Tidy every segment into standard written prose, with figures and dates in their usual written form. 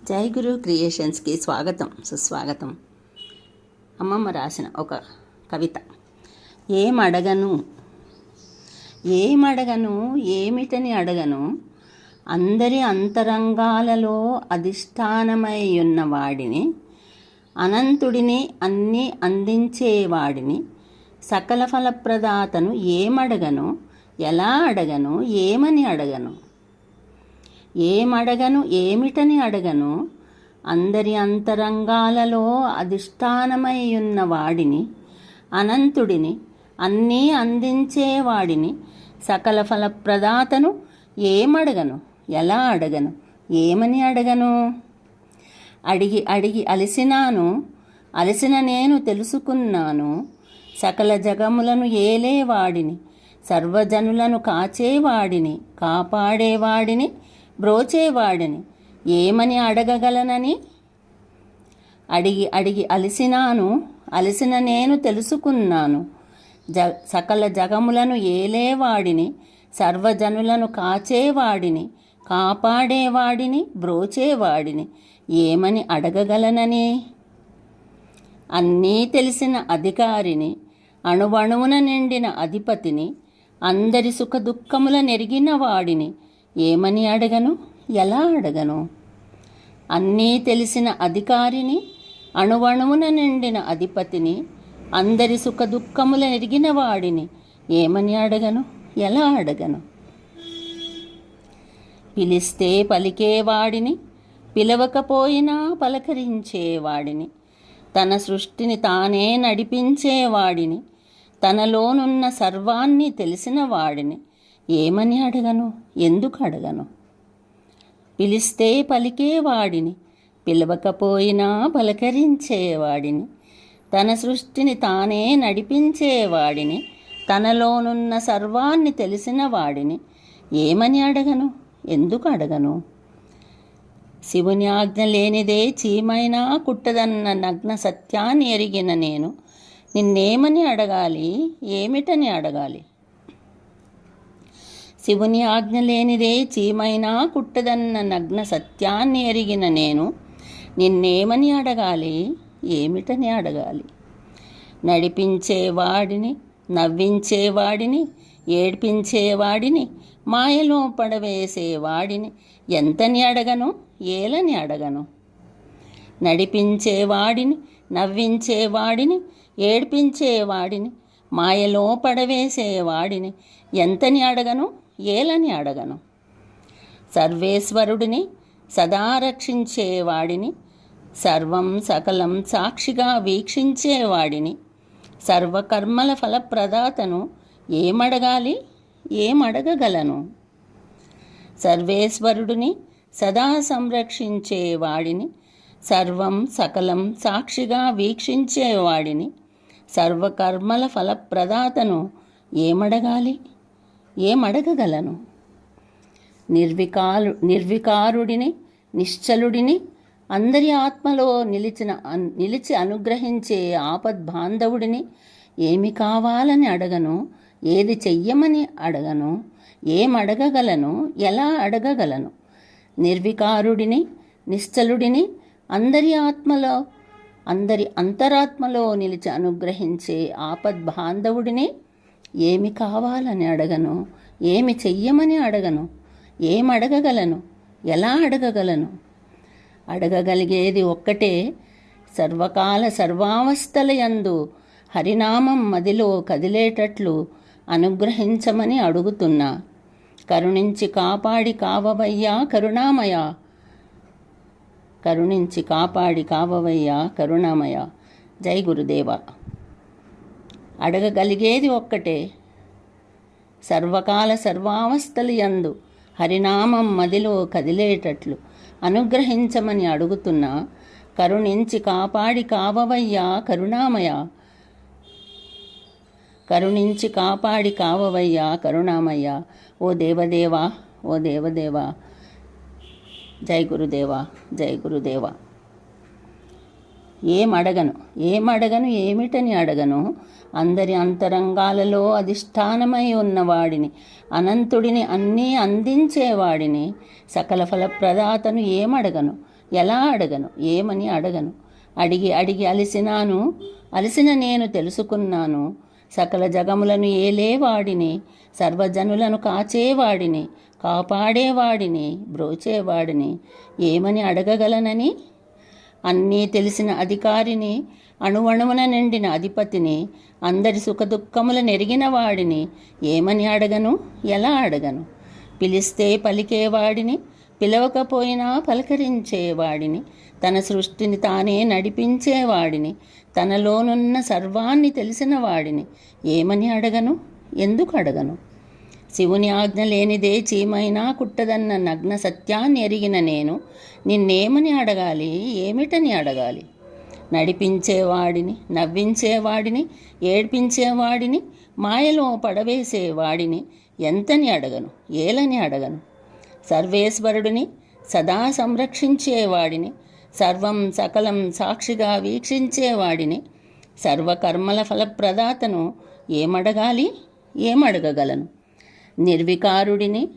జై గురు క్రియేషన్స్కి స్వాగతం సుస్వాగతం. అమ్మమ్మ రాసిన ఒక కవిత. ఏమడగను ఏమిటని అడగను, అందరి అంతరంగాలలో అధిష్టానమై ఉన్నవాడిని, అనంతుడిని అన్నీ అందించేవాడిని, సకల ఫలప్రదాతను ఏమడగను, ఎలా అడగను, ఏమని అడగను. ఏమడగను ఏమిటని అడగను, అందరి అంతరంగాలలో అధిష్టానమై ఉన్న వాడిని, అనంతుడిని అన్నీ అందించేవాడిని, సకల ఫలప్రదాతను ఏమడగను, ఎలా అడగను, ఏమని అడగను. అడిగి అడిగి అలసిన నేను తెలుసుకున్నాను, సకల జగములను ఏలేవాడిని, సర్వజనులను కాచేవాడిని, కాపాడేవాడిని, బ్రోచేవాడిని, ఏమని అడగగలనని. అడిగి అడిగి అలసిన నేను తెలుసుకున్నాను, సకల జగములను ఏలేవాడిని, సర్వజనులను కాచేవాడిని, కాపాడేవాడిని, బ్రోచేవాడిని, ఏమని అడగగలనని. అన్నీ తెలిసిన అధికారిని, అణువణువున నిండిన అధిపతిని, అందరి సుఖదుఖముల నెరిగిన వాడిని, ఏమని అడగను, ఎలా అడగను. అన్నీ తెలిసిన అధికారిని, అణువణువున నిండిన అధిపతిని, అందరి సుఖదుఖముల నెరిగిన వాడిని, ఏమని అడగను, ఎలా అడగను. పిలిస్తే పలికేవాడిని, పిలవకపోయినా పలకరించేవాడిని, తన సృష్టిని తానే నడిపించేవాడిని, తనలోనున్న సర్వాన్ని తెలిసిన వాడిని, ఏమని అడగను, ఎందుకు అడగను. పిలిస్తే పలికేవాడిని, పిలవకపోయినా పలకరించేవాడిని, తన సృష్టిని తానే నడిపించేవాడిని, తనలోనున్న సర్వాన్ని తెలిసిన వాడిని, ఏమని అడగను, ఎందుకు అడగను. శివుని ఆజ్ఞ లేనిదే చీమైనా కుట్టదన్న నగ్న సత్యాన్ని ఎరిగిన నేను నిన్నేమని అడగాలి, ఏమిటని అడగాలి. శివుని ఆజ్ఞ లేనిదే చీమైనా కుట్టదన్న నగ్న సత్యాన్ని ఎరిగిన నేను నిన్నేమని అడగాలి, ఏమిటని అడగాలి. నడిపించేవాడిని, నవ్వించేవాడిని, ఏడ్పించేవాడిని, మాయలో పడవేసేవాడిని, ఎంతని అడగను, ఏలని అడగను. నడిపించేవాడిని, నవ్వించేవాడిని, ఏడ్పించేవాడిని, మాయలో పడవేసేవాడిని, ఎంతని అడగను, ఏలని అడగను. సర్వేశ్వరుడిని, సదా రక్షించేవాడిని, సర్వం సకలం సాక్షిగా వీక్షించేవాడిని, సర్వకర్మల ఫలప్రదాతను ఏమడగాలి, ఏమడగగలను. సర్వేశ్వరుడిని, సదా సంరక్షించేవాడిని, సర్వం సకలం సాక్షిగా వీక్షించేవాడిని, సర్వకర్మల ఫలప్రదాతను ఏమడగాలి, ఏమడగగలను. నిర్వికారుడిని, నిశ్చలుడిని, అందరి ఆత్మలో నిలిచి అనుగ్రహించే ఆపద్బాంధవుడిని ఏమి కావాలని అడగను, ఏది చెయ్యమని అడగను, ఏమడగగలను, ఎలా అడగగలను. నిర్వికారుడిని, నిశ్చలుడిని, అందరి అంతరాత్మలో నిలిచి అనుగ్రహించే ఆపద్బాంధవుడిని ఏమి కావాలని అడగను, ఏమి చెయ్యమని అడగను, ఏమడగగలను, ఎలా అడగగలను. అడగగలిగేది ఒక్కటే, సర్వకాల సర్వావస్థల యందు హరినామం మదిలో కదిలేటట్లు అనుగ్రహించమని అడుగుతున్నా. కరుణించి కాపాడి కావవయ్యా కరుణామయ, కరుణించి కాపాడి కావవయ్యా కరుణామయ. జై గురుదేవ. అడగగలిగేది ఒక్కటే, సర్వకాల సర్వావస్థల యందు హరినామం మదిలో కదిలేటట్లు అనుగ్రహించమని అడుగుతున్నా. కరుణించి కాపాడి కావవయ్యా కరుణామయ, కరుణించి కాపాడి కావవయ్యా కరుణామయ. ఓ దేవదేవా, ఓ దేవదేవా. జై గురుదేవా, జై గురుదేవా. ఏమడగను ఏమిటని అడగను, అందరి అంతరంగాలలో అధిష్టానమై ఉన్నవాడిని, అనంతుడిని అన్నీ అందించేవాడిని, సకల ఫలప్రదాతను ఏమడగను, ఎలా అడగను, ఏమని అడగను. అడిగి అడిగి అలసిన నేను తెలుసుకున్నాను. సకల జగములను ఏలేవాడిని, సర్వజనులను కాచేవాడిని, కాపాడేవాడిని, బ్రోచేవాడిని, ఏమని అడగగలనని. అన్నీ తెలిసిన అధికారిని, అణువణువున నిండిన అధిపతిని, అందరి సుఖదుఖముల నెరిగిన వాడిని, ఏమని అడగను, ఎలా అడగను. పిలిస్తే పలికేవాడిని, పిలవకపోయినా పలకరించేవాడిని, తన సృష్టిని తానే నడిపించేవాడిని, తనలోనున్న సర్వాన్ని తెలిసిన వాడిని, ఏమని అడగను, ఎందుకు అడగను. శివుని ఆజ్ఞ లేనిదే చీమైనా కుట్టదన్న నగ్న సత్యాన్ని ఎరిగిన నేను నిన్నేమని అడగాలి, ఏమిటని అడగాలి. నడిపించేవాడిని, నవ్వించేవాడిని, ఏడ్పించేవాడిని, మాయలో పడవేసేవాడిని ఎంతని అడగను, ఏలని అడగను. సర్వేశ్వరుడిని, సదా సంరక్షించేవాడిని, సర్వం సకలం సాక్షిగా వీక్షించేవాడిని, సర్వకర్మల ఫలప్రదాతను ఏమడగాలి, ఏమడగగలను. నిర్వికారుడిని,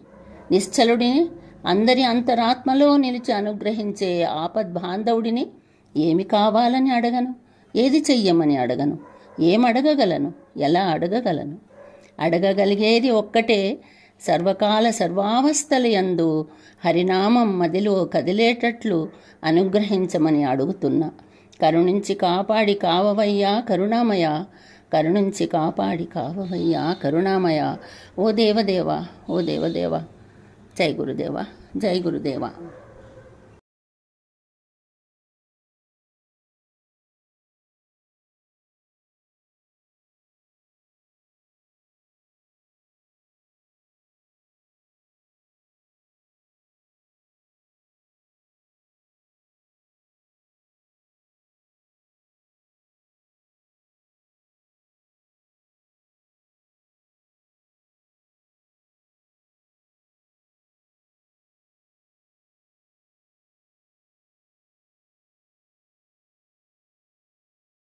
నిశ్చలుడిని, అందరి అంతరాత్మలో నిలిచి అనుగ్రహించే ఆపద్బాంధవుడిని ఏమి కావాలని అడగను, ఏది చెయ్యమని అడగను, ఏమడగగలను, ఎలా అడగగలను. అడగగలిగేది ఒక్కటే, సర్వకాల సర్వావస్థలయందు హరినామం మదిలో కదిలేటట్లు అనుగ్రహించమని అడుగుతున్నా. కరుణించి కాపాడి కావవయ్యా కరుణామయ, కరుణించి కాపాడి కావవయ్యా కరుణామయ. ఓ దేవదేవా, ఓ దేవదేవా. జై గురుదేవా, జై గురుదేవా.